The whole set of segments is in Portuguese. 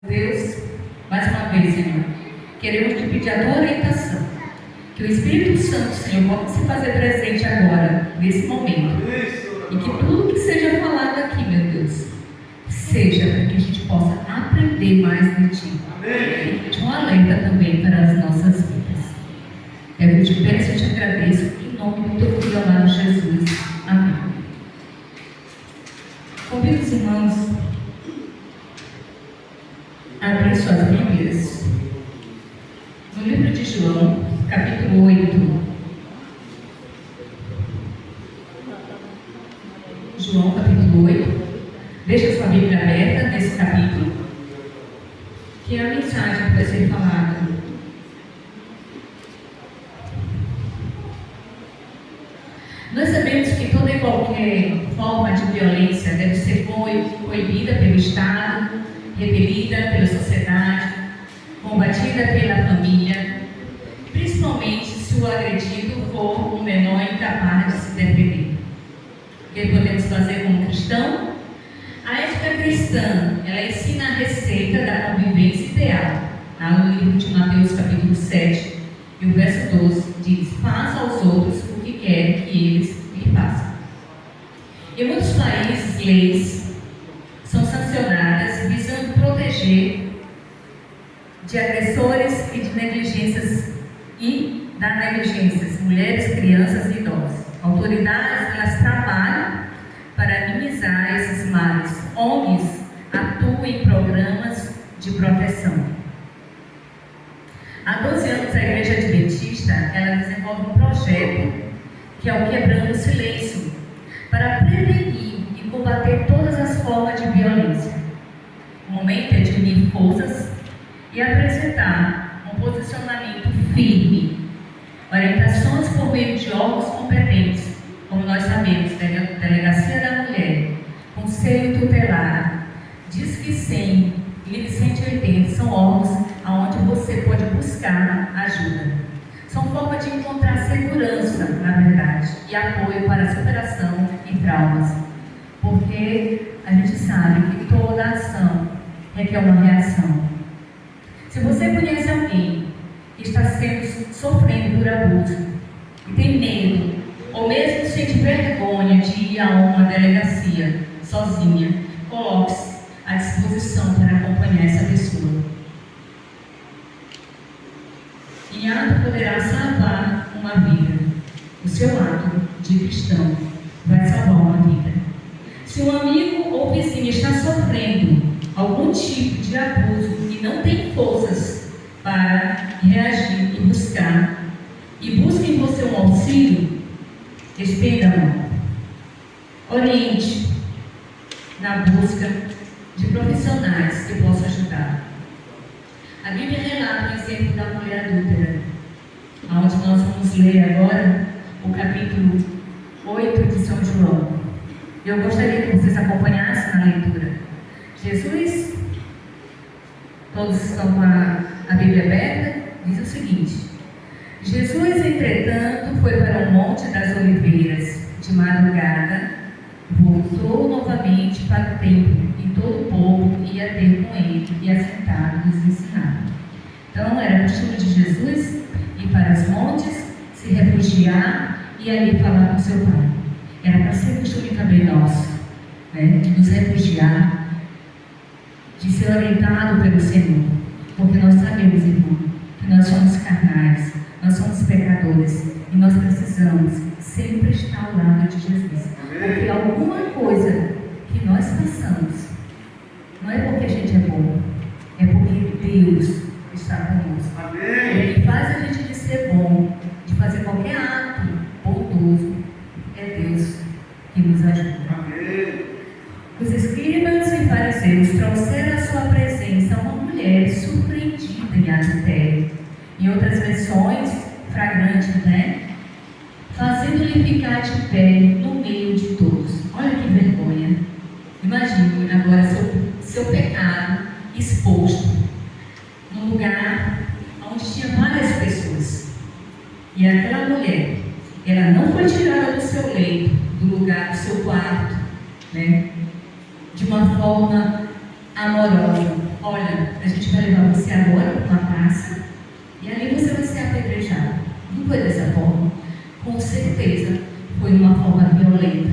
Deus, mais uma vez, Senhor, queremos te pedir a tua orientação, que o Espírito Santo, Senhor, possa se fazer presente agora, nesse momento, e que tudo que seja falado aqui, meu Deus, seja para que a gente possa aprender mais de ti. E te um alerta também para as nossas vidas. Eu te peço e te agradeço, em nome do teu filho amado Jesus. Amém. Convido os irmãos a abrir suas Bíblias no livro de João, capítulo 8. João, capítulo 8. Deixa sua Bíblia aberta nesse capítulo, que é a mensagem que vai ser falada. Nós sabemos que toda e qualquer forma de violência deve ser proibida pelo Estado, repelida pela sociedade, combatida pela família, principalmente se o agredido for um menor incapaz de se defender. O que podemos fazer como cristão? A ética cristã, ela ensina a receita da convivência ideal. Lá no livro de Mateus, capítulo 7, e o verso 12, diz: faça aos outros o que querem que eles lhe façam. Em muitos países, leis são sancionadas visando proteger de agressores e de negligências mulheres, crianças e idosos. Autoridades, elas trabalham para minimizar esses males. ONGs atuam em programas de proteção. Há 12 anos, a Igreja Adventista, ela desenvolve um projeto que é o Quebrando o Silêncio, para prevenir e combater todas as formas de violência. O momento é de unir forças e apresentar um posicionamento firme, orientações por meio de órgãos competentes, como nós sabemos, Delegacia da Mulher, Conselho Tutelar, Disque 100, Ligue 180, são órgãos onde você pode buscar ajuda. São formas de encontrar segurança, na verdade, e apoio para a superação e traumas. Porque a gente sabe que toda ação requer uma reação. Se você conhece alguém que está sofrendo por abuso e tem medo, ou mesmo sente vergonha de ir a uma delegacia sozinha, coloque-se à disposição para acompanhar essa pessoa. Em ato poderá salvar uma vida. O seu ato de cristão vai salvar uma vida. Se um amigo ou vizinho está sofrendo algum tipo de abuso e não tem forças para reagir e buscar, e busca em você um auxílio, estenda a mão. Oriente na busca de profissionais que possam ajudar. A Bíblia relata o exemplo da mulher adúltera, onde nós vamos ler agora o capítulo 8 de São João. Eu gostaria que vocês acompanhassem na leitura. Jesus, todos estão com a Bíblia aberta, diz o seguinte: Jesus, entretanto, foi para o Monte das Oliveiras. De madrugada, voltou novamente para o templo, e todo o povo ia ter com ele, e assentado nos ensinava. Então, era costume de Jesus ir para os montes, se refugiar e ali falar com seu Pai. Era para ser costume também nosso, né? De nos refugiar, de ser orientado pelo Senhor, porque nós sabemos, irmão, que nós somos carnais, nós somos pecadores, e nós precisamos sempre estar ao lado de Jesus. Porque alguma coisa que nós passamos, não é porque a gente é bom, é porque Deus está conosco. Ele faz a gente de ser bom, de fazer qualquer ato bondoso, é Deus que nos ajuda. Os escribas e fariseus trouxeram à sua presença uma mulher surpreendida em adultério. Em outras versões, flagrante, né? Fazendo-lhe ficar de pé no meio de todos. Olha que vergonha. Imagine agora seu pecado exposto num lugar onde tinha várias pessoas. E aquela mulher, ela não foi tirada do seu leito, do lugar do seu quarto, né? De uma forma amorosa. olha, a gente vai levar você agora para uma praça e ali você vai ser apedrejado. Não foi dessa forma. Com certeza foi de uma forma violenta.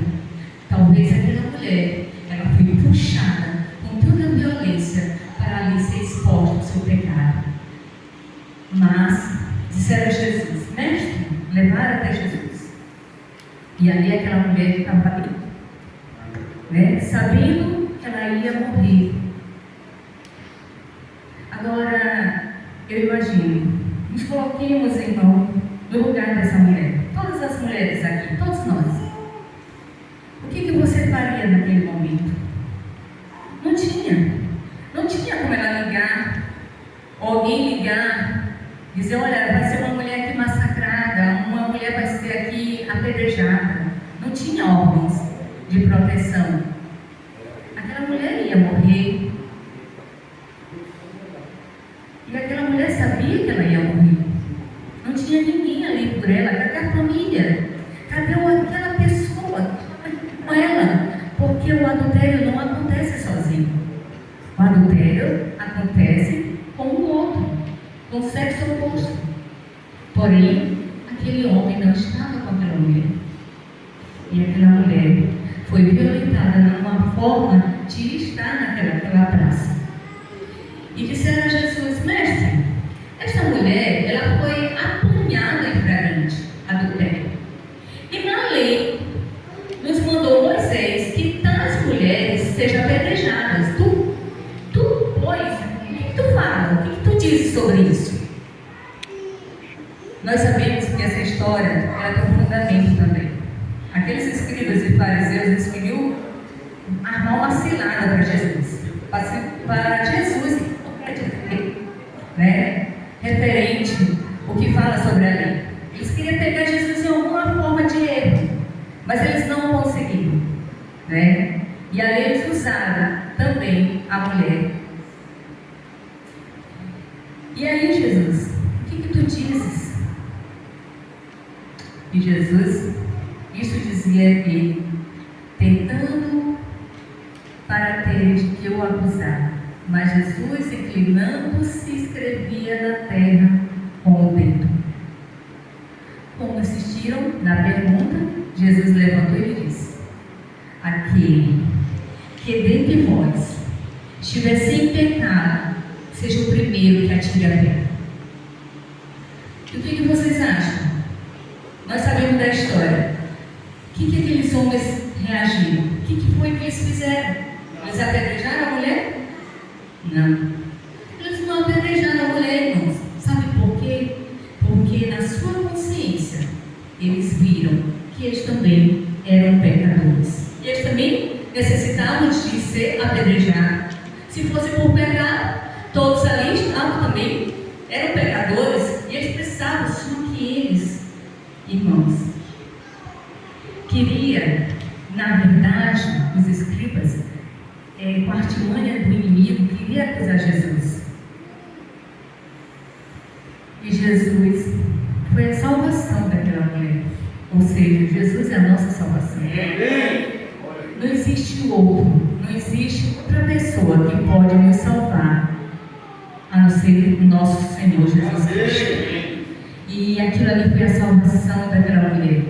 Talvez aquela mulher, ela foi puxada com toda a violência para ali ser exposta ao seu pecado. Mas disseram a Jesus: mestre, levaram até Jesus. E ali aquela mulher estava ali, né, sabendo que ela ia morrer. Agora, eu imagino, nos coloquemos, irmão, no lugar dessa mulher. Todas as mulheres aqui, todos nós. O que você faria naquele momento? Não tinha como ela ligar, ou alguém ligar, dizer: olha, vai ser uma mulher aqui massacrada, uma mulher vai ser aqui apedrejada. Não tinha ordens de proteção. Aquela mulher ia morrer. E aquela mulher sabia que ela ia morrer. Não tinha ninguém ali por ela. Cadê a família? Cadê aquela pessoa com ela? Porque o adultério não acontece sozinho. O adultério acontece com o outro, com o sexo oposto. Porém, aquele homem não estava com aquela mulher. E aquela mulher foi violentada numa forma de estar naquela praça. E disseram a Jesus: mestre, esta mulher, ela foi apanhada em flagrante adultério. E na lei nos mandou Moisés que tais mulheres sejam apedrejadas. Pois, o que tu fala? O que tu dizes sobre isso? Nós sabemos que essa história ela tem um fundamento também. Aqueles escribas e fariseus, eles queriam armar uma cilada para Jesus. Para Jesus, né, referente o que fala sobre a lei. Eles queriam pegar Jesus em alguma forma de erro, mas eles não conseguiram, né? E ali eles usaram também a mulher. E aí, Jesus, o que tu dizes? E Jesus, isso dizia ele, tentando para ter de que o acusar. Mas Jesus, inclinando-se, escrevia na terra com o dedo. Como insistiram na pergunta, Jesus levantou e disse: aquele que dentre vós estiver sem pecado, seja o primeiro que atire a pedra. E o que vocês acham? Nós sabemos da história. O que aqueles homens reagiram? O que foi que eles fizeram? Eles apedrejaram a mulher? Não. Eles não apedrejaram a mulher, irmãos. Sabe por quê? Porque na sua consciência eles viram que eles também eram pecadores. Eles também necessitavam de ser apedrejados. Se fosse por pecado, todos ali estavam também, eram pecadores, e eles precisavam, só que eles, irmãos, queria, na verdade, os escribas, com a artimanha do inimigo, queria acusar Jesus. E Jesus foi a salvação daquela mulher. Ou seja, Jesus é a nossa salvação. Não existe outro, não existe outra pessoa que pode nos salvar, a não ser o nosso Senhor Jesus Cristo. E aquilo ali foi a salvação daquela mulher.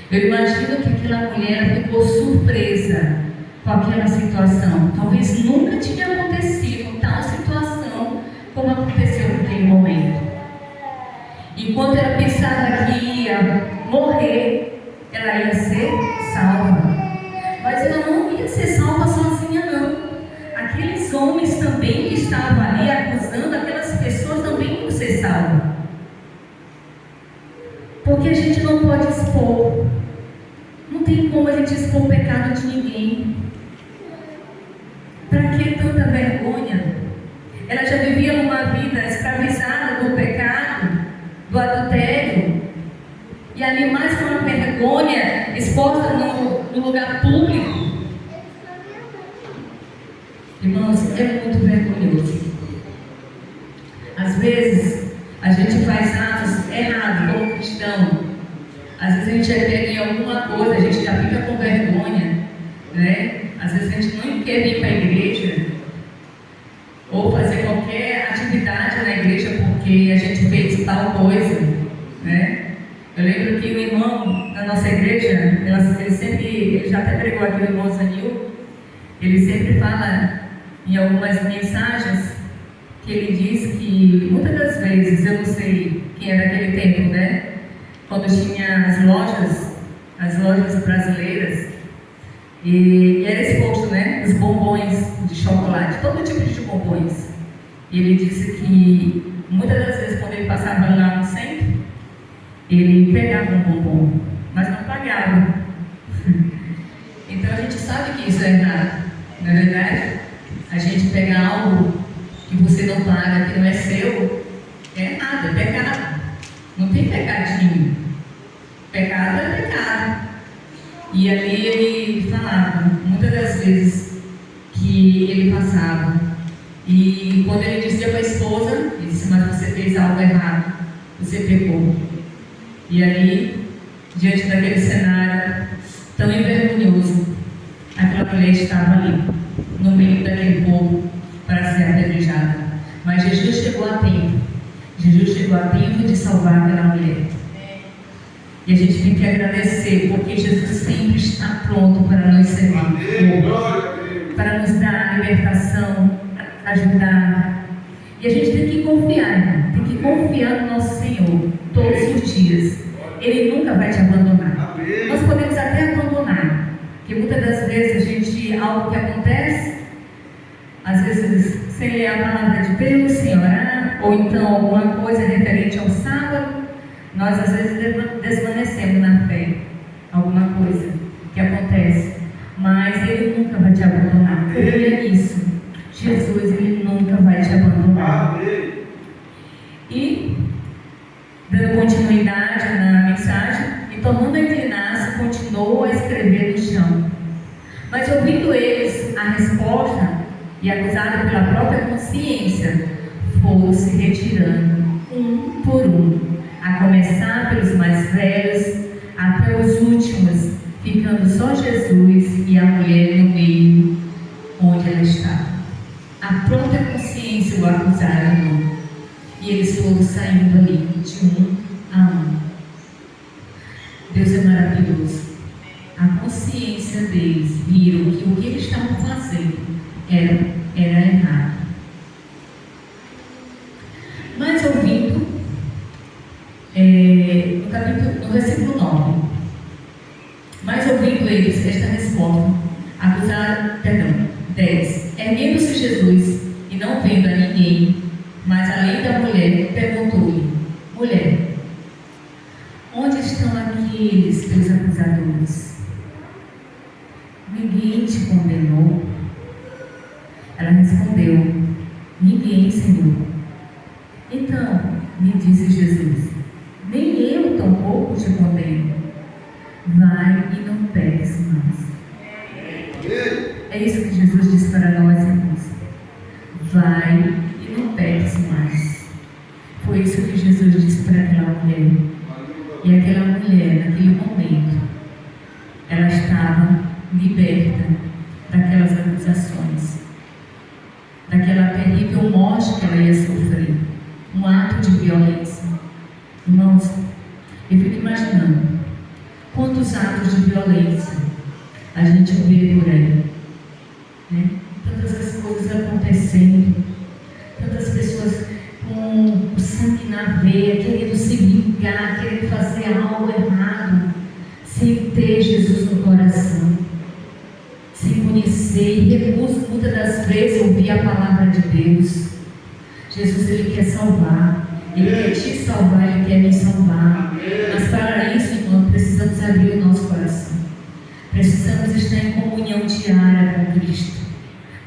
Eu imagino que aquela mulher ficou surpresa com aquela situação. Talvez nunca tinha acontecido tal situação como aconteceu naquele momento. Enquanto ela pensava que ia morrer, ela ia ser salva. Mas ela não ia ser salva sozinha, não. Aqueles homens também que estavam ali acusando aquelas pessoas também iam ser salvas. Porque a gente não pode expor. Não tem como a gente expor o pecado de ninguém. Para que tanta vergonha? Ela já vivia numa vida escravizada do pecado, do adultério. E ali mais com uma vergonha exposta no lugar público. Irmãos, é muito vergonhoso. Às vezes a gente faz atos errados como cristão. Às vezes a gente é pego em alguma coisa, a gente já fica com vergonha, né? Às vezes a gente não quer vir para a igreja. ou fazer qualquer atividade na igreja porque a gente fez tal coisa, né? Eu lembro que o irmão da nossa igreja, ele já até pregou aqui, o irmão Zanil, ele sempre fala em algumas mensagens que ele diz que muitas das vezes, eu não sei quem é daquele tempo, né? Quando tinha as lojas brasileiras, e era exposto, né? Os bombons de chocolate, todo tipo de bombons. E ele disse que muitas das vezes, quando ele passava lá no centro, ele pegava um bombom, mas não pagava. Então a gente sabe que isso é errado, não é verdade? A gente pegar algo que você não paga, que não é seu, é errado, é pecado. Não tem pecadinho. Pecado é pecado. E ali ele falava, muitas das vezes, que ele passava. E quando ele dizia para a esposa, ele disse, mas você fez algo errado, você pecou. E ali, diante daquele cenário tão envergonhoso, aquela mulher estava ali, no meio daquele povo, para ser apedrejada. Mas Jesus chegou a tempo. Jesus chegou a tempo de salvar aquela mulher. E a gente tem que agradecer, porque Jesus sempre está pronto para nos servir, para nos dar a libertação, ajudar. E a gente tem que confiar, tem que confiar no nosso Senhor todos os dias. Ele nunca vai te abandonar. Nós podemos até abandonar, porque muitas das vezes algo que acontece, às vezes sem ler a palavra de Deus, sem orar, ou então alguma coisa referente ao sábado, nós às vezes desvanecemos na fé, alguma coisa que acontece, mas Ele nunca vai te abandonar. Creia nisso. Jesus, Ele nunca vai te abandonar. E, dando continuidade na mensagem, e tomando a inclinar-se, continuou a escrever no chão. Mas ouvindo eles a resposta, e acusado pela própria consciência, foram se retirando, um por um, a começar pelos mais velhos, até os últimos, ficando só Jesus e a mulher no meio, onde ela estava. A própria consciência o acusaram, e eles foram saindo ali, de um a um. Deus é maravilhoso. A consciência deles viram que o que eles estavam fazendo era errado. Mas ouvindo, no versículo 9, mas ouvindo eles esta resposta, acusaram, 10, erguendo-se Jesus e não vendo a ninguém, mas além da mulher, perguntou-lhe, mulher, onde estão aqueles teus acusadores? Ninguém te condenou? Ela respondeu, ninguém, Senhor. Então, lhe disse Jesus, nem eu tampouco te condeno. Vai e não peques mais. É isso que Jesus diz para nós, irmãos. Vai e não peques mais. Foi isso que Jesus disse para aquela mulher. E aquela mulher, naquele momento, ela estava liberta daquelas acusações, daquela terrível morte que ela ia sofrer, um ato de violência. Irmãos, eu fico imaginando quantos atos de violência a gente vê por aí, né? Tantas coisas acontecendo, tantas pessoas com o sangue na veia, querendo se vingar, querendo fazer algo errado, sem ter Jesus no coração, sem conhecer, e recusam muitas das vezes ouvir a palavra de Deus. Jesus, Ele quer salvar, Ele quer te salvar, Ele quer me salvar. Mas para isso, irmão, precisamos abrir o nosso coração. Precisamos estar em comunhão diária com Cristo.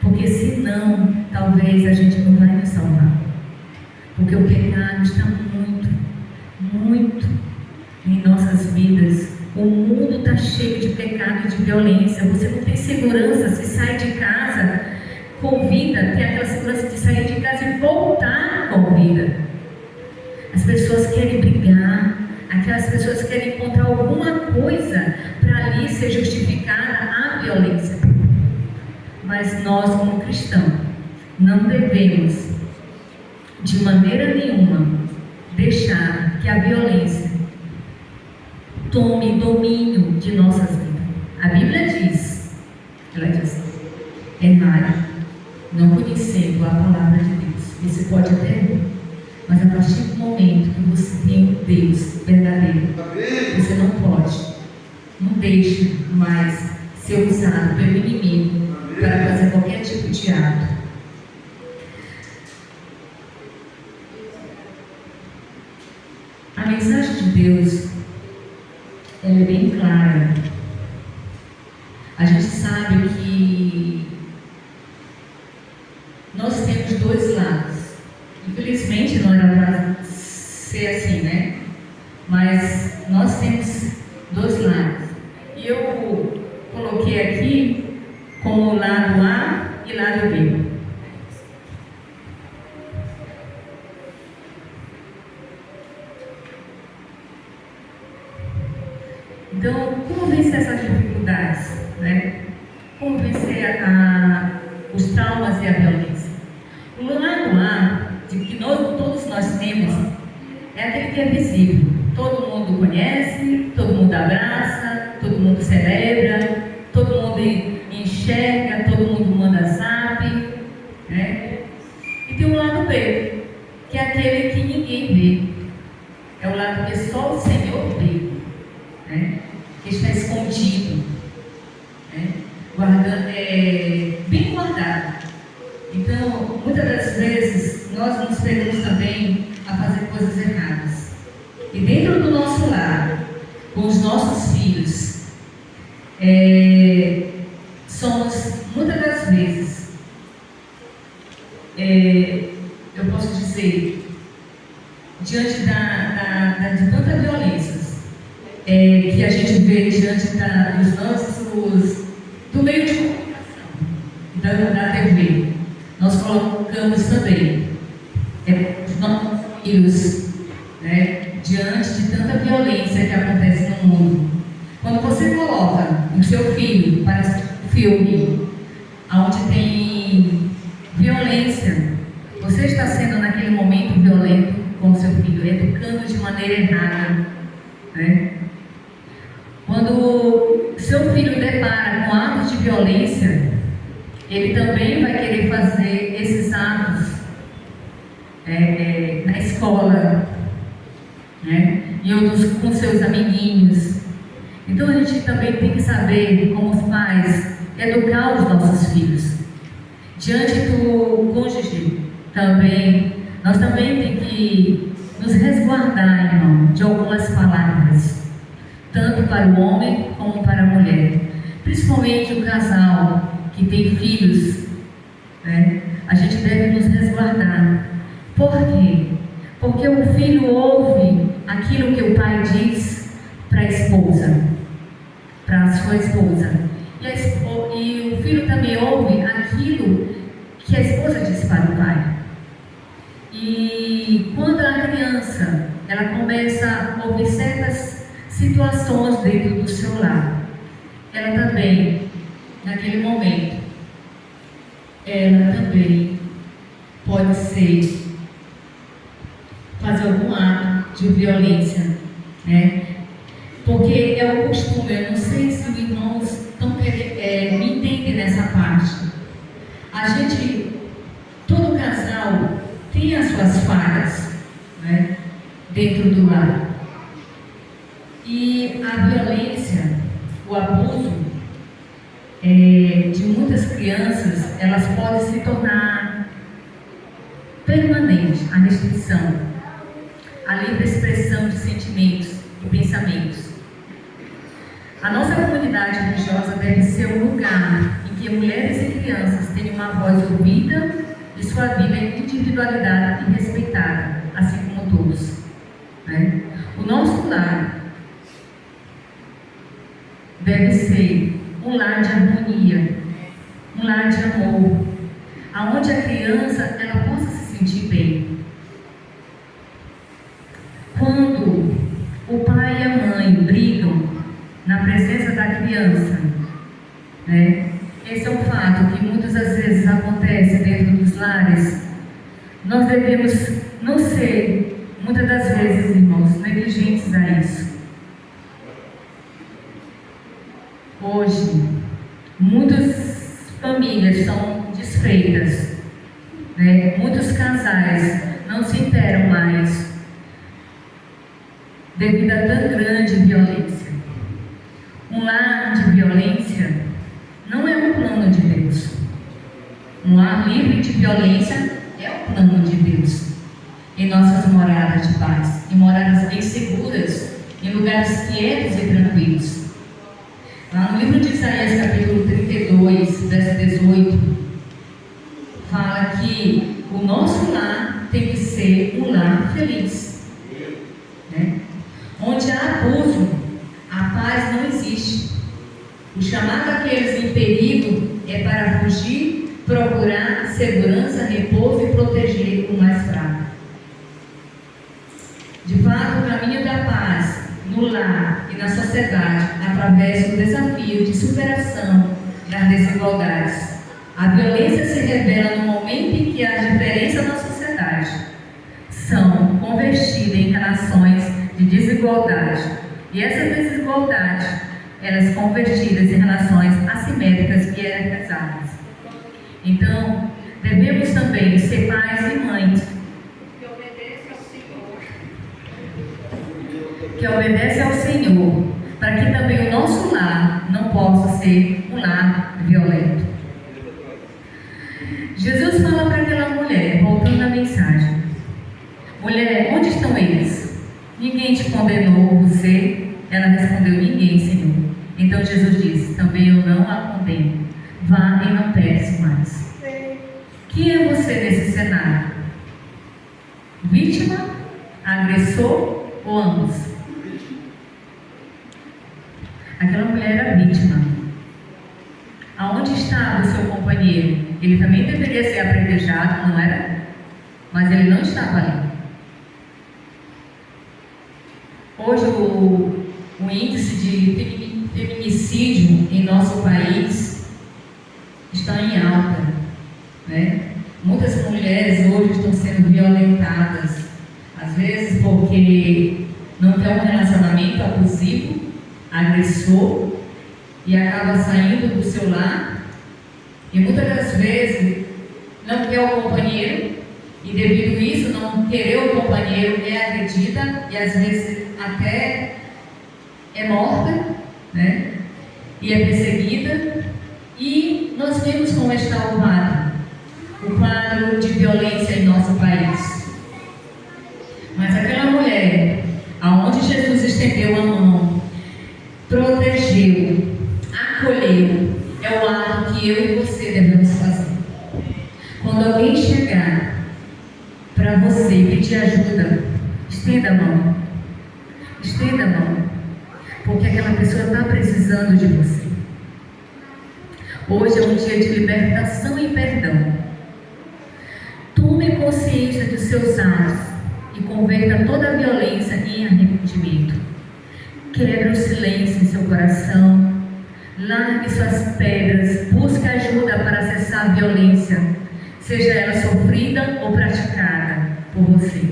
Porque senão, talvez a gente não vai nos salvar. Porque o pecado está muito em nossas vidas. O mundo está cheio de pecado e de violência. Você não tem segurança se sai de casa com vida, tem aquela segurança de sair de casa e voltar com vida. As pessoas querem brigar, aquelas pessoas querem encontrar alguma coisa para ali ser justificada a violência. Mas nós, como cristãos, não devemos, de maneira nenhuma, deixar que a violência tome domínio de nossas vidas. A Bíblia diz, ela diz, errai, não conhecendo a palavra de Deus. Você pode até ver, mas a partir do momento que você tem um Deus verdadeiro, você não pode, não deixe mais ser usado pelo inimigo para fazer qualquer tipo de ato. A mensagem de Deus, ela é bem clara. A gente sabe que nós temos dois lados. Infelizmente não era para ser assim, né? Mas nós temos dois lados. E eu coloquei aqui como lado A e lado B. Então, como vencer essas dificuldades, né? Como vencer os traumas e a violência? O lado A, de que todos nós temos, é aquele que é visível. Todo mundo conhece, todo mundo abraça, todo mundo celebra, todo mundo enxerga, todo mundo manda zap, né? E tem o lado B, que é aquele que ninguém vê. É o lado que só o Senhor vê, né? Que está escondido, né? Bem guardado. Então, muitas das vezes, nós nos pegamos também a fazer coisas erradas. E dentro do nosso lar, com os nossos filhos, somos, muitas das vezes, eu posso dizer, diante de tanta violência que a gente vê diante dos nossos, do meio de comunicação, da TV, nós colocamos também os nossos filhos, né, diante de tanta violência que acontece no mundo. Quando você coloca o seu filho para um filme onde tem violência, você está sendo naquele momento violento com o seu filho, educando de maneira errada, né? Quando seu filho depara com atos de violência, ele também vai querer fazer esses atos na escola, né? E outros com seus amiguinhos. Então a gente também tem que saber, como os pais, educar os nossos filhos. Diante do cônjuge também, nós também temos que nos resguardar, irmão, de algumas palavras, tanto para o homem como para a mulher. Principalmente o casal que tem filhos, né? A gente deve nos resguardar. Por quê? Porque o filho ouve aquilo que o pai diz para a esposa, para a sua esposa. E o filho também ouve aquilo que a esposa diz para o pai. E quando a criança, ela começa a ouvir certas situações dentro do seu lar, ela também, naquele momento, ela também pode fazer algum ato de violência, né? Porque é o costume, eu não sei se os irmãos estão me entendem nessa parte. A gente, todo casal tem as suas falhas, né, dentro do lar. E a violência, o abuso de muitas crianças, elas podem se tornar permanente, a restrição, a livre expressão de sentimentos e pensamentos. A nossa comunidade religiosa deve ser um lugar em que mulheres e crianças tenham uma voz ouvida e sua vida em individualidade e respeitada, assim como todos, né? O nosso lar deve ser um lar de harmonia, um lar de amor, aonde a criança ela possa se sentir bem. Quando o pai e a mãe brigam na presença da criança, né? Esse é um fato que muitas das vezes acontece dentro dos nossos lares, nós devemos não ser, muitas das vezes, irmãos, negligentes a isso. Hoje, muitas famílias são desfeitas, né? Muitos casais não se interam mais devido a tão grande violência. Um lar de violência não é um plano de Deus. Um lar livre de violência é o plano de Deus em nossas moradas de paz, em moradas bem seguras, em lugares quietos e tranquilos. Lá no livro de Isaías, capítulo 32, verso 18, fala que o nosso lar tem que ser um lar feliz, né? Onde há abuso, a paz não existe. O chamado àqueles em perigo é para fugir, procurar segurança, repouso e proteger o mais fraco. De fato, o caminho da paz no lar e na sociedade através do desafio de superação das desigualdades. A violência se revela no momento em que as diferenças na sociedade são convertidas em relações de desigualdade. E essas desigualdades, elas convertidas em relações assimétricas e hierarquizadas. Então, devemos também ser pais e mães que obedecem ao Senhor, para que também o nosso lar não possa ser um lar violento. Jesus fala para aquela mulher, voltando à mensagem: mulher, onde estão eles? Ninguém te condenou, você? Ela respondeu: ninguém, Senhor. Então Jesus disse: também eu não a condeno. Vá e não peque mais. Quem é você nesse cenário? Vítima, agressor ou ambos? Aquela mulher era vítima. Aonde estava o seu companheiro? Ele também deveria ser apredejado, não era? Mas ele não estava ali. Hoje o índice de feminicídio em nosso país está em alta, né? Muitas mulheres hoje estão sendo violentadas, às vezes porque não tem um relacionamento abusivo, agressor, e acaba saindo do seu lar, e muitas das vezes não quer o companheiro, e devido a isso, não querer o companheiro, é agredida, e às vezes até é morta, né? E é perseguida. E nós vemos como está o quadro de violência em nosso país. Mas aquela mulher, aonde Jesus estendeu a mão, protegeu, acolheu, é o ato que eu e você devemos fazer. Quando alguém chegar para você e pedir ajuda, estenda a mão. Estenda a mão, porque aquela pessoa está precisando de você. Hoje é um dia de libertação e perdão. Tome consciência dos seus atos e converta toda a violência em arrependimento. Quebre o silêncio em seu coração. Largue suas pedras. Busque ajuda para cessar a violência, seja ela sofrida ou praticada por você.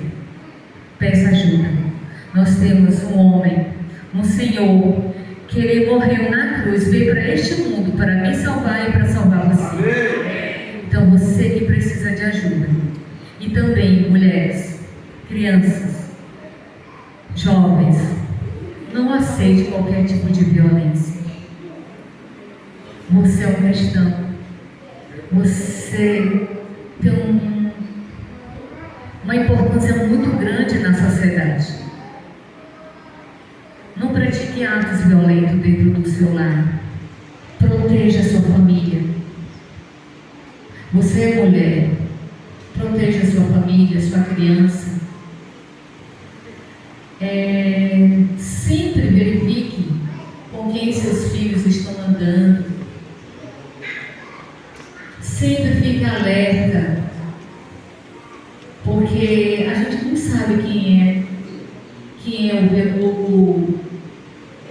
Peça ajuda. Nós temos um homem, um Senhor, que Ele morreu na cruz, veio para este mundo para me salvar e para salvar você. Então você que precisa de ajuda. E também mulheres, crianças, jovens, não aceite qualquer tipo de violência. Você é um cristão. Você tem uma importância muito grande na sociedade. Não pratique atos violentos dentro do seu lar. Proteja a sua família. Você é mulher. Proteja a sua família, a sua criança. Sempre verifique com quem seus filhos estão andando. Sempre fique alerta, porque a gente não sabe quem é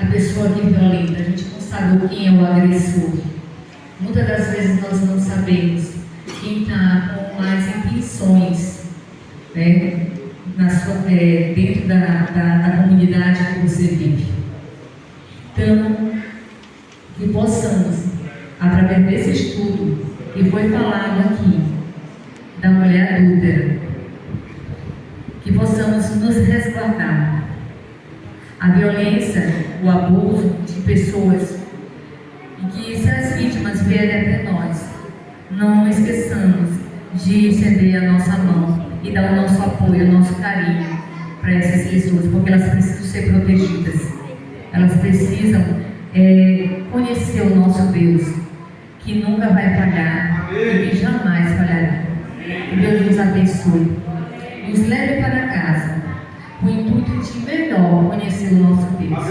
a pessoa que violenta. A gente não sabe quem é o agressor. Muitas das vezes nós não sabemos quem está com né, dentro da comunidade que você vive. Então, que possamos, através desse estudo que foi falado aqui, da mulher adúltera, que possamos nos resguardar. A violência, o abuso de pessoas, e que se as vítimas vierem até nós, não esqueçamos de estender a nossa mão e dar o nosso apoio, o nosso carinho para essas pessoas, porque elas precisam ser protegidas. Elas precisam conhecer o nosso Deus, que nunca vai falhar e que jamais falhará. Que Deus nos abençoe. Nos leve para casa com o intuito de melhor conhecer o nosso Deus,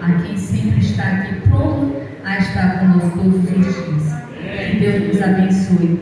a quem sempre está aqui pronto a estar conosco todos os dias. Que Deus nos abençoe.